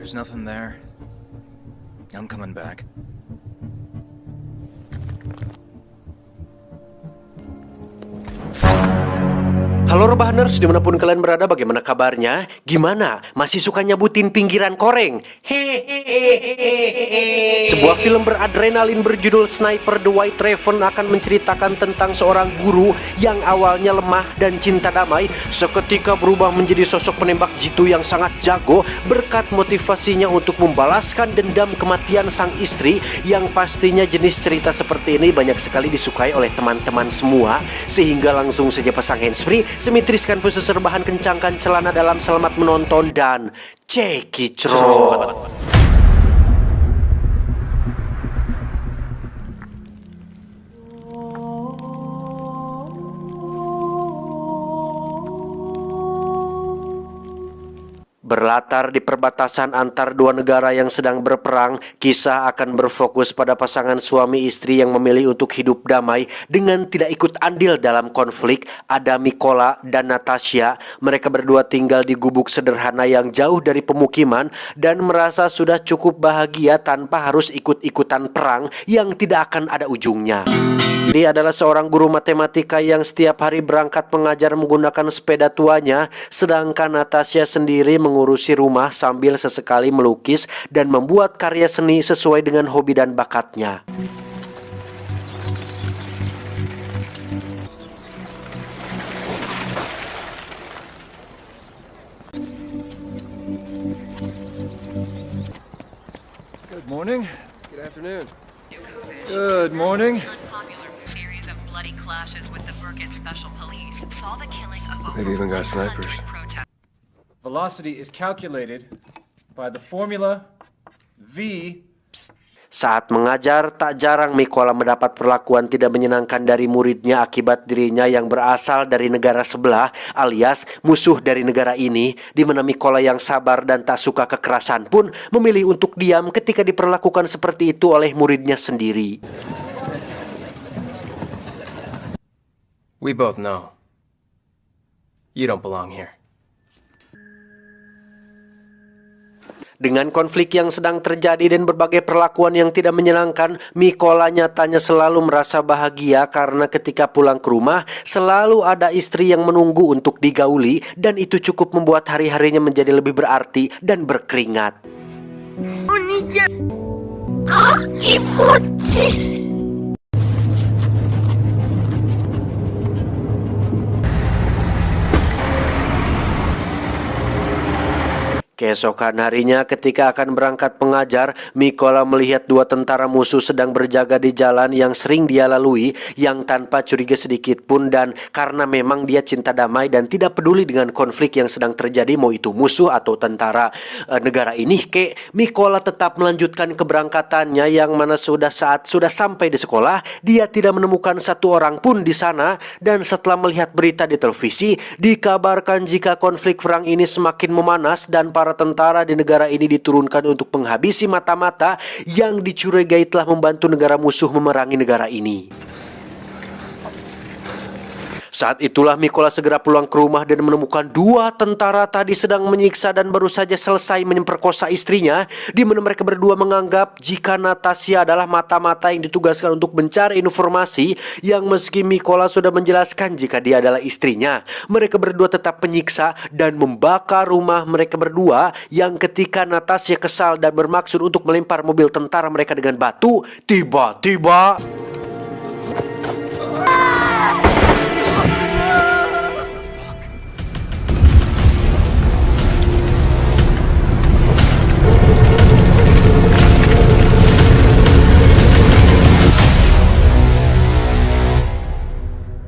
There's nothing there. I'm coming back. Halo Rebahaners, dimanapun kalian berada, bagaimana kabarnya? Gimana? Masih suka nyabutin pinggiran koreng? Hehehe. Sebuah film beradrenalin berjudul Sniper The White Raven akan menceritakan tentang seorang guru yang awalnya lemah dan cinta damai, seketika berubah menjadi sosok penembak jitu yang sangat jago berkat motivasinya untuk membalaskan dendam kematian sang istri, yang pastinya jenis cerita seperti ini banyak sekali disukai oleh teman-teman semua, sehingga langsung saja pasang handsfree, semitriskan pulsa serbahan, kencangkan celana dalam, selamat menonton dan cekicrot. Berlatar di perbatasan antar dua negara yang sedang berperang, kisah akan berfokus pada pasangan suami istri yang memilih untuk hidup damai dengan tidak ikut andil dalam konflik. Ada Mikola dan Natasha. Mereka berdua tinggal di gubuk sederhana yang jauh dari pemukiman dan merasa sudah cukup bahagia tanpa harus ikut-ikutan perang yang tidak akan ada ujungnya. Dia adalah seorang guru matematika yang setiap hari berangkat mengajar menggunakan sepeda tuanya, sedangkan Natasha sendiri mengurusi rumah sambil sesekali melukis dan membuat karya seni sesuai dengan hobi dan bakatnya. Good morning. Good afternoon. Good morning. Series of bloody clashes with the Burkett Special Police saw the killing of over They've even got 100 snipers. protesters. Velocity is calculated by the formula V. Saat mengajar, tak jarang Mikola mendapat perlakuan tidak menyenangkan dari muridnya akibat dirinya yang berasal dari negara sebelah, alias musuh dari negara ini, di mana Mikola yang sabar dan tak suka kekerasan pun memilih untuk diam ketika diperlakukan seperti itu oleh muridnya sendiri. We both know. You don't belong here. Dengan konflik yang sedang terjadi dan berbagai perlakuan yang tidak menyenangkan, Mikola nyatanya selalu merasa bahagia karena ketika pulang ke rumah selalu ada istri yang menunggu untuk digauli, dan itu cukup membuat hari-harinya menjadi lebih berarti dan berkeringat. Keesokan harinya ketika akan berangkat mengajar, Mikola melihat dua tentara musuh sedang berjaga di jalan yang sering dia lalui, yang tanpa curiga sedikit pun, dan karena memang dia cinta damai dan tidak peduli dengan konflik yang sedang terjadi, mau itu musuh atau tentara negara ini, Mikola tetap melanjutkan keberangkatannya, yang mana saat sudah sampai di sekolah, dia tidak menemukan satu orang pun di sana, dan setelah melihat berita di televisi, dikabarkan jika konflik perang ini semakin memanas dan para tentara di negara ini diturunkan untuk menghabisi mata-mata yang dicurigai telah membantu negara musuh memerangi negara ini. Saat itulah Mikola segera pulang ke rumah dan menemukan dua tentara tadi sedang menyiksa dan baru saja selesai memperkosa istrinya, di mana mereka berdua menganggap jika Natasha adalah mata-mata yang ditugaskan untuk mencari informasi, yang meski Mikola sudah menjelaskan jika dia adalah istrinya, mereka berdua tetap menyiksa dan membakar rumah mereka berdua, yang ketika Natasha kesal dan bermaksud untuk melempar mobil tentara mereka dengan batu, tiba-tiba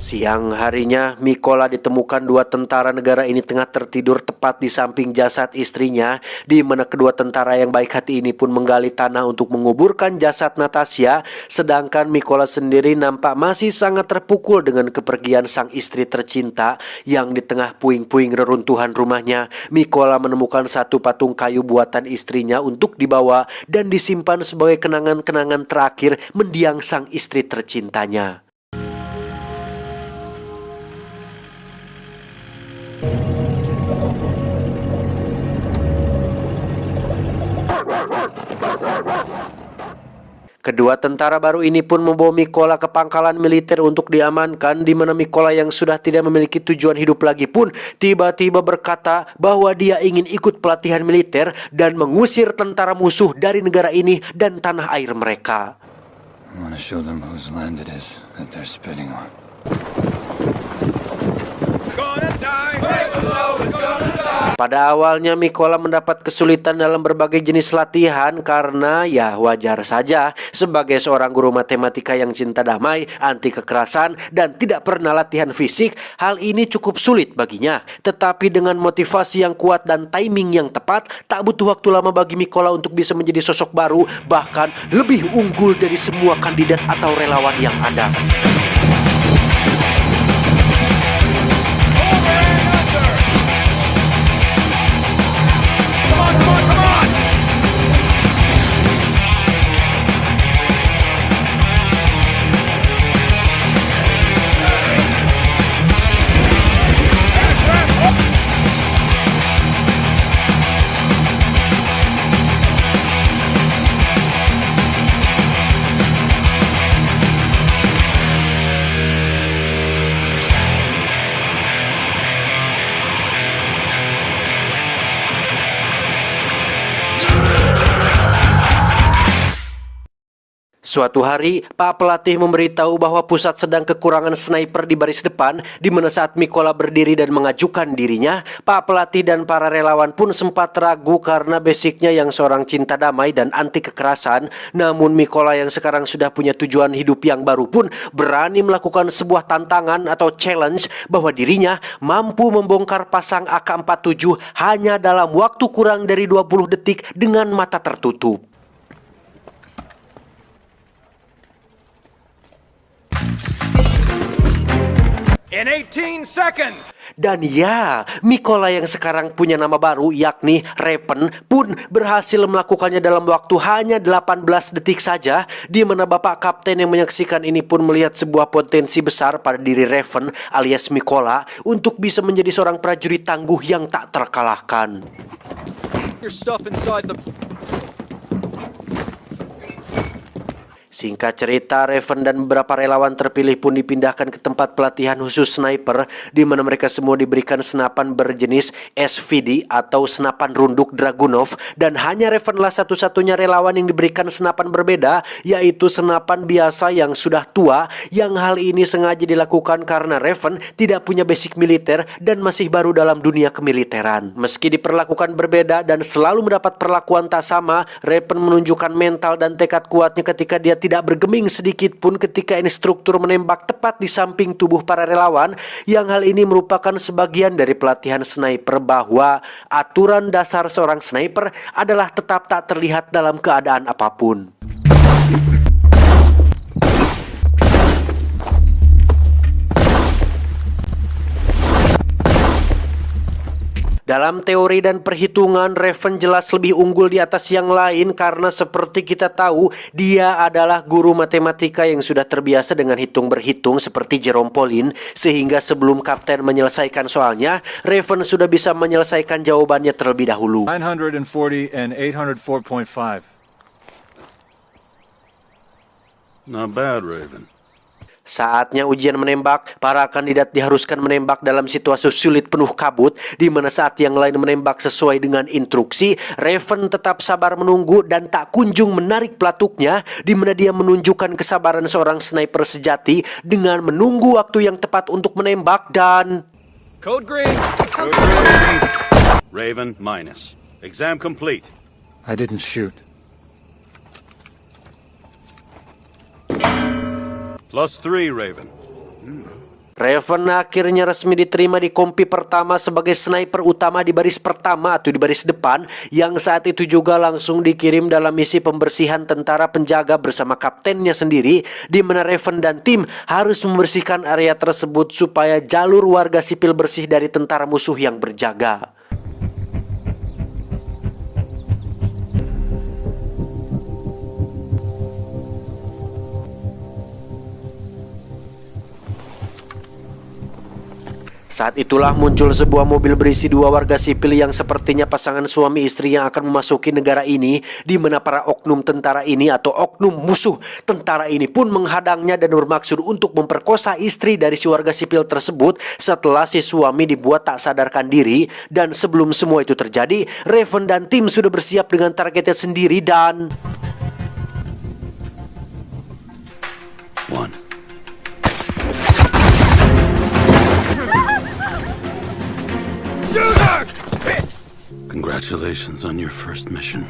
siang harinya, Mikola ditemukan dua tentara negara ini tengah tertidur tepat di samping jasad istrinya, di mana kedua tentara yang baik hati ini pun menggali tanah untuk menguburkan jasad Natasha, sedangkan Mikola sendiri nampak masih sangat terpukul dengan kepergian sang istri tercinta, yang di tengah puing-puing reruntuhan rumahnya, Mikola menemukan satu patung kayu buatan istrinya untuk dibawa dan disimpan sebagai kenangan-kenangan terakhir mendiang sang istri tercintanya. Kedua tentara baru ini pun membawa Mikola ke pangkalan militer untuk diamankan, di mana Mikola yang sudah tidak memiliki tujuan hidup lagi pun tiba-tiba berkata bahwa dia ingin ikut pelatihan militer dan mengusir tentara musuh dari negara ini dan tanah air mereka. I want to show them whose land it is that they're spitting on. Pada awalnya Mikola mendapat kesulitan dalam berbagai jenis latihan karena ya wajar saja sebagai seorang guru matematika yang cinta damai, anti kekerasan, dan tidak pernah latihan fisik, hal ini cukup sulit baginya. Tetapi dengan motivasi yang kuat dan timing yang tepat, tak butuh waktu lama bagi Mikola untuk bisa menjadi sosok baru, bahkan lebih unggul dari semua kandidat atau relawan yang ada. Suatu hari, Pak Pelatih memberitahu bahwa pusat sedang kekurangan sniper di baris depan, di mana saat Mikola berdiri dan mengajukan dirinya, Pak Pelatih dan para relawan pun sempat ragu karena basicnya yang seorang cinta damai dan anti kekerasan. Namun Mikola yang sekarang sudah punya tujuan hidup yang baru pun berani melakukan sebuah tantangan atau challenge bahwa dirinya mampu membongkar pasang AK-47 hanya dalam waktu kurang dari 20 detik dengan mata tertutup. In 18 seconds! Dan ya, Mikola yang sekarang punya nama baru yakni Raven pun berhasil melakukannya dalam waktu hanya 18 detik saja, di mana Bapak Kapten yang menyaksikan ini pun melihat sebuah potensi besar pada diri Raven alias Mikola untuk bisa menjadi seorang prajurit tangguh yang tak terkalahkan. Your stuff inside the... Singkat cerita, Raven dan beberapa relawan terpilih pun dipindahkan ke tempat pelatihan khusus sniper, di mana mereka semua diberikan senapan berjenis SVD atau senapan runduk Dragunov, dan hanya Ravenlah satu-satunya relawan yang diberikan senapan berbeda, yaitu senapan biasa yang sudah tua, yang hal ini sengaja dilakukan karena Raven tidak punya basic militer dan masih baru dalam dunia kemiliteran. Meski diperlakukan berbeda dan selalu mendapat perlakuan tak sama, Raven menunjukkan mental dan tekad kuatnya ketika dia tidak bergeming sedikit pun ketika instruktur menembak tepat di samping tubuh para relawan, yang hal ini merupakan sebagian dari pelatihan sniper bahwa aturan dasar seorang sniper adalah tetap tak terlihat dalam keadaan apapun. Dalam teori dan perhitungan, Raven jelas lebih unggul di atas yang lain karena seperti kita tahu, dia adalah guru matematika yang sudah terbiasa dengan hitung-berhitung seperti Jerome Pauline, sehingga sebelum kapten menyelesaikan soalnya, Raven sudah bisa menyelesaikan jawabannya terlebih dahulu. 940 and 804.5. Not bad, Raven. Saatnya ujian menembak, para kandidat diharuskan menembak dalam situasi sulit penuh kabut, di mana saat yang lain menembak sesuai dengan instruksi, Raven tetap sabar menunggu dan tak kunjung menarik pelatuknya, di mana dia menunjukkan kesabaran seorang sniper sejati dengan menunggu waktu yang tepat untuk menembak dan... Code green! Raven, minus. Exam complete. I didn't shoot. +3, Raven. Raven akhirnya resmi diterima di kompi pertama sebagai sniper utama di baris pertama atau di baris depan, yang saat itu juga langsung dikirim dalam misi pembersihan tentara penjaga bersama kaptennya sendiri, di mana Raven dan tim harus membersihkan area tersebut supaya jalur warga sipil bersih dari tentara musuh yang berjaga. Saat itulah muncul sebuah mobil berisi 2 warga sipil yang sepertinya pasangan suami istri yang akan memasuki negara ini, di mana para oknum tentara ini atau oknum musuh tentara ini pun menghadangnya dan bermaksud untuk memperkosa istri dari si warga sipil tersebut setelah si suami dibuat tak sadarkan diri. Dan sebelum semua itu terjadi, Raven dan tim sudah bersiap dengan targetnya sendiri dan... One. Congratulations on your first mission.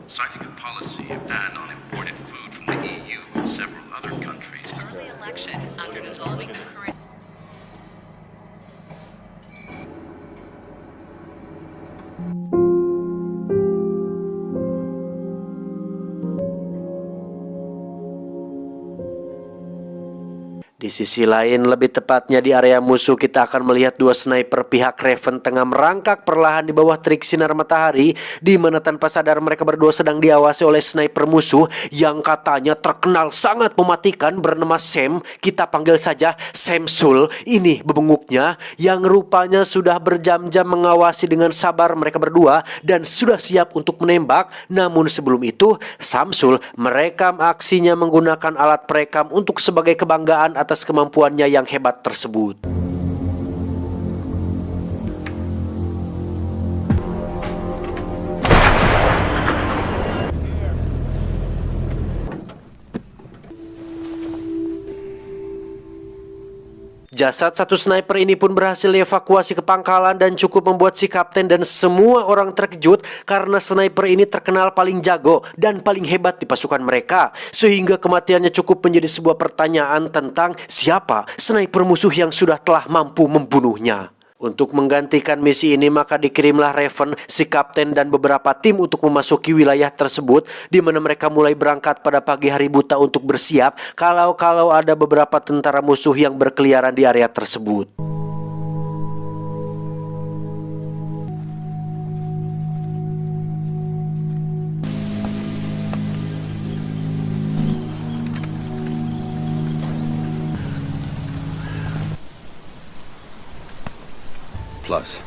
Citing a policy of ban on imported food from the EU and several other countries. Early election after dissolving the current. Di sisi lain, lebih tepatnya di area musuh, kita akan melihat 2 sniper pihak Raven tengah merangkak perlahan di bawah terik sinar matahari, di mana tanpa sadar mereka berdua sedang diawasi oleh sniper musuh yang katanya terkenal sangat mematikan bernama Sam. Kita panggil saja Samsul. Ini bebenguknya yang rupanya sudah berjam-jam mengawasi dengan sabar mereka berdua dan sudah siap untuk menembak. Namun sebelum itu, Samsul merekam aksinya menggunakan alat perekam untuk sebagai kebanggaan atas kemampuannya yang hebat tersebut. Jasad satu sniper ini pun berhasil dievakuasi ke pangkalan dan cukup membuat si kapten dan semua orang terkejut karena sniper ini terkenal paling jago dan paling hebat di pasukan mereka, sehingga kematiannya cukup menjadi sebuah pertanyaan tentang siapa sniper musuh yang sudah telah mampu membunuhnya. Untuk menggantikan misi ini, maka dikirimlah Raven, si kapten dan beberapa tim untuk memasuki wilayah tersebut, di mana mereka mulai berangkat pada pagi hari buta untuk bersiap kalau ada beberapa tentara musuh yang berkeliaran di area tersebut. Plus.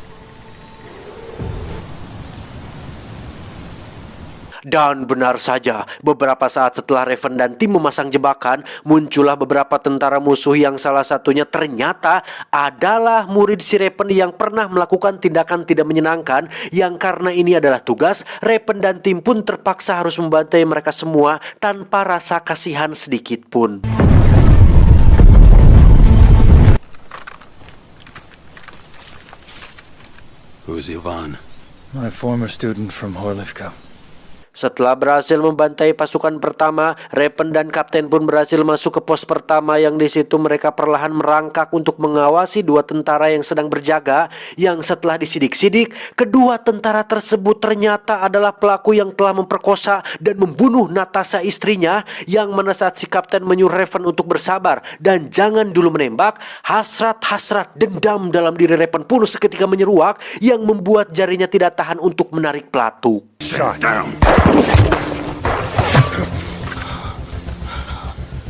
Dan benar saja, beberapa saat setelah Raven dan tim memasang jebakan, muncullah beberapa tentara musuh yang salah satunya ternyata adalah murid si Raven yang pernah melakukan tindakan tidak menyenangkan, yang karena ini adalah tugas, Raven dan tim pun terpaksa harus membantai mereka semua tanpa rasa kasihan sedikit pun. Who's Ivan? My former student from Horlivka. Setelah berhasil membantai pasukan pertama, Raven dan kapten pun berhasil masuk ke pos pertama, yang di situ mereka perlahan merangkak untuk mengawasi 2 tentara yang sedang berjaga. Yang setelah disidik-sidik, kedua tentara tersebut ternyata adalah pelaku yang telah memperkosa dan membunuh Natasha, istrinya, yang mana saat si kapten menyuruh Raven untuk bersabar dan jangan dulu menembak, hasrat dendam dalam diri Raven pun seketika menyeruak yang membuat jarinya tidak tahan untuk menarik pelatuk. Down.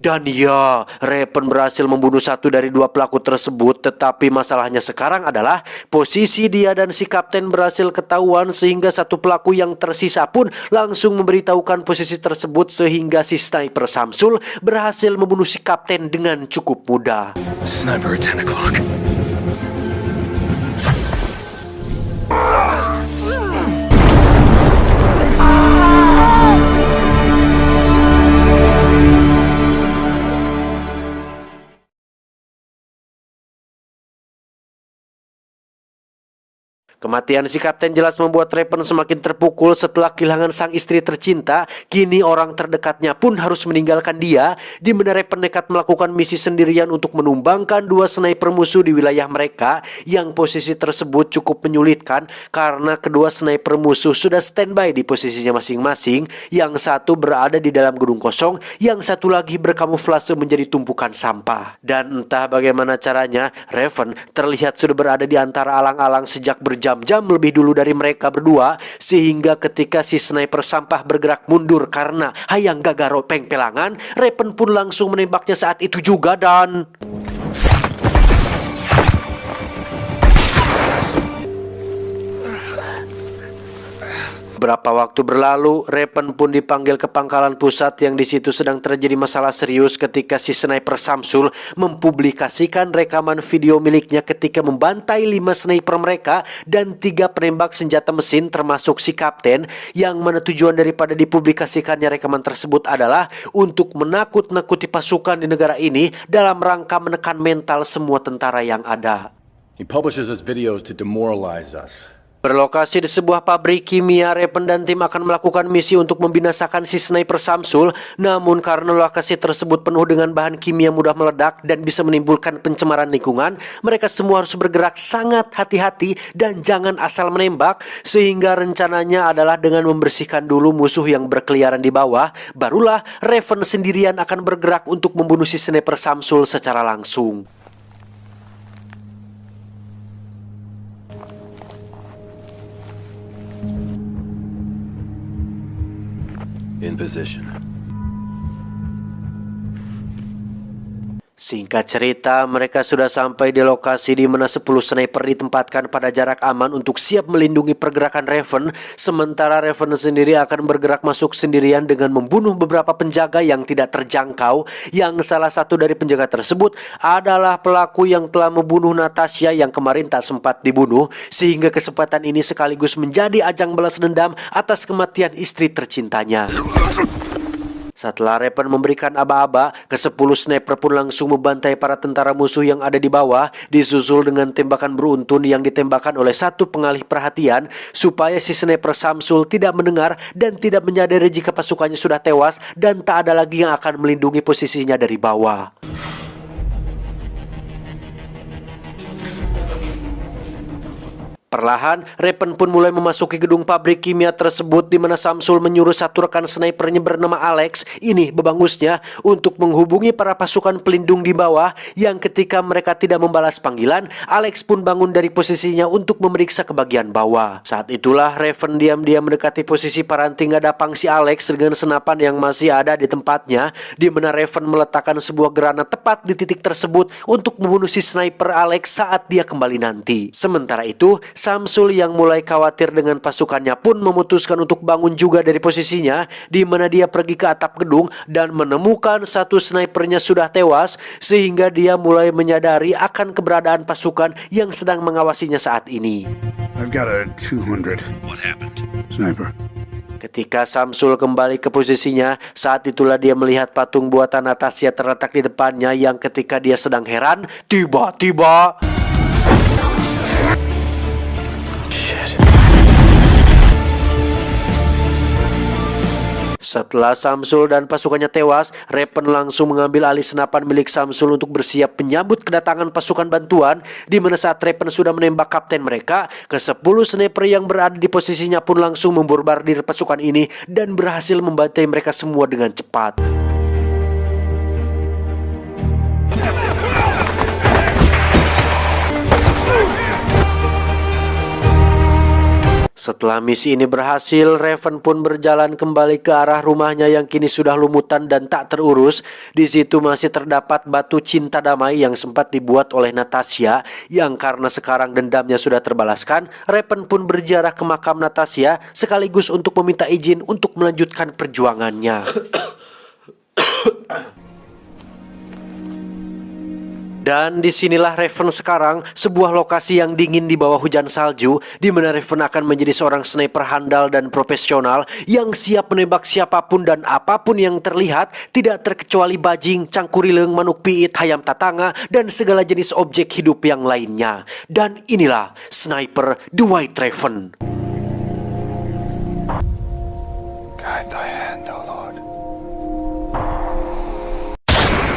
Dan ya, Raven berhasil membunuh 1 dari 2 pelaku tersebut. Tetapi masalahnya sekarang adalah posisi dia dan si kapten berhasil ketahuan, sehingga 1 pelaku yang tersisa pun langsung memberitahukan posisi tersebut, sehingga si sniper Samsul berhasil membunuh si kapten dengan cukup mudah. Sniper at 10 o'clock. Kematian si kapten jelas membuat Raven semakin terpukul setelah kehilangan sang istri tercinta. Kini orang terdekatnya pun harus meninggalkan dia, di mana Raven nekat melakukan misi sendirian untuk menumbangkan 2 sniper musuh di wilayah mereka, yang posisi tersebut cukup menyulitkan karena kedua sniper musuh sudah standby di posisinya masing-masing. Yang satu berada di dalam gedung kosong, yang satu lagi berkamuflase menjadi tumpukan sampah. Dan entah bagaimana caranya, Raven terlihat sudah berada di antara alang-alang sejak berjam berjam-jam lebih dulu dari mereka berdua, sehingga ketika si sniper sampah bergerak mundur karena hayang gagaro pengpelangan, Raven pun langsung menembaknya saat itu juga dan... Beberapa waktu berlalu, Raven pun dipanggil ke pangkalan pusat yang di situ sedang terjadi masalah serius ketika si sniper Samsul mempublikasikan rekaman video miliknya ketika membantai 5 sniper mereka dan 3 penembak senjata mesin termasuk si kapten, yang mana tujuan daripada dipublikasikannya rekaman tersebut adalah untuk menakut-nakuti pasukan di negara ini dalam rangka menekan mental semua tentara yang ada. He publishes his videos to demoralize us. Berlokasi di sebuah pabrik kimia, Raven dan tim akan melakukan misi untuk membinasakan si sniper Samsul. Namun karena lokasi tersebut penuh dengan bahan kimia mudah meledak dan bisa menimbulkan pencemaran lingkungan, mereka semua harus bergerak sangat hati-hati dan jangan asal menembak. Sehingga rencananya adalah dengan membersihkan dulu musuh yang berkeliaran di bawah, barulah Raven sendirian akan bergerak untuk membunuh si sniper Samsul secara langsung. In position. Singkat cerita, mereka sudah sampai di lokasi di mana 10 sniper ditempatkan pada jarak aman untuk siap melindungi pergerakan Raven. Sementara Raven sendiri akan bergerak masuk sendirian dengan membunuh beberapa penjaga yang tidak terjangkau. Yang salah satu dari penjaga tersebut adalah pelaku yang telah membunuh Natasha yang kemarin tak sempat dibunuh. Sehingga kesempatan ini sekaligus menjadi ajang balas dendam atas kematian istri tercintanya. Setelah Raven memberikan aba-aba, ke-10 sniper pun langsung membantai para tentara musuh yang ada di bawah, disusul dengan tembakan beruntun yang ditembakkan oleh satu pengalih perhatian supaya si sniper Samsul tidak mendengar dan tidak menyadari jika pasukannya sudah tewas dan tak ada lagi yang akan melindungi posisinya dari bawah. Perlahan, Raven pun mulai memasuki gedung pabrik kimia tersebut di mana Samsul menyuruh satu rekan snipernya bernama Alex, ini bebangusnya, untuk menghubungi para pasukan pelindung di bawah yang ketika mereka tidak membalas panggilan, Alex pun bangun dari posisinya untuk memeriksa ke bagian bawah. Saat itulah Raven diam-diam mendekati posisi paranting gadapang si Alex dengan senapan yang masih ada di tempatnya, di mana Raven meletakkan sebuah granat tepat di titik tersebut untuk membunuh si sniper Alex saat dia kembali nanti. Sementara itu, Samsul yang mulai khawatir dengan pasukannya pun memutuskan untuk bangun juga dari posisinya, di mana dia pergi ke atap gedung dan menemukan satu snipernya sudah tewas, sehingga dia mulai menyadari akan keberadaan pasukan yang sedang mengawasinya saat ini. I've got a 200. What happened? Sniper. Ketika Samsul kembali ke posisinya, saat itulah dia melihat patung buatan Natasha terletak di depannya yang ketika dia sedang heran, tiba-tiba... Setelah Samsul dan pasukannya tewas, Raven langsung mengambil alih senapan milik Samsul untuk bersiap menyambut kedatangan pasukan bantuan, di mana saat Raven sudah menembak kapten mereka, ke-10 sniper yang berada di posisinya pun langsung memborbardir pasukan ini dan berhasil membantai mereka semua dengan cepat. Setelah misi ini berhasil, Raven pun berjalan kembali ke arah rumahnya yang kini sudah lumutan dan tak terurus. Di situ masih terdapat batu cinta damai yang sempat dibuat oleh Natasha, yang karena sekarang dendamnya sudah terbalaskan, Raven pun berziarah ke makam Natasha sekaligus untuk meminta izin untuk melanjutkan perjuangannya. Dan disinilah Raven sekarang, sebuah lokasi yang dingin di bawah hujan salju, di mana Raven akan menjadi seorang sniper handal dan profesional yang siap menembak siapapun dan apapun yang terlihat, tidak terkecuali bajing, cangkurileng, manuk piit, hayam tatanga, dan segala jenis objek hidup yang lainnya. Dan inilah Sniper The White Raven. Guide thy hand, O Lord.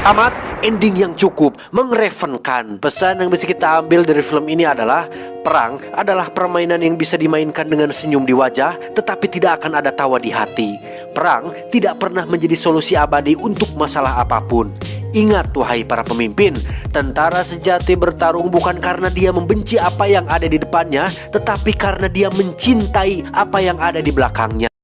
Amat ending yang cukup mengrevenkan. Pesan yang bisa kita ambil dari film ini adalah perang adalah permainan yang bisa dimainkan dengan senyum di wajah, tetapi tidak akan ada tawa di hati. Perang tidak pernah menjadi solusi abadi untuk masalah apapun. Ingat wahai para pemimpin, tentara sejati bertarung bukan karena dia membenci apa yang ada di depannya, tetapi karena dia mencintai apa yang ada di belakangnya.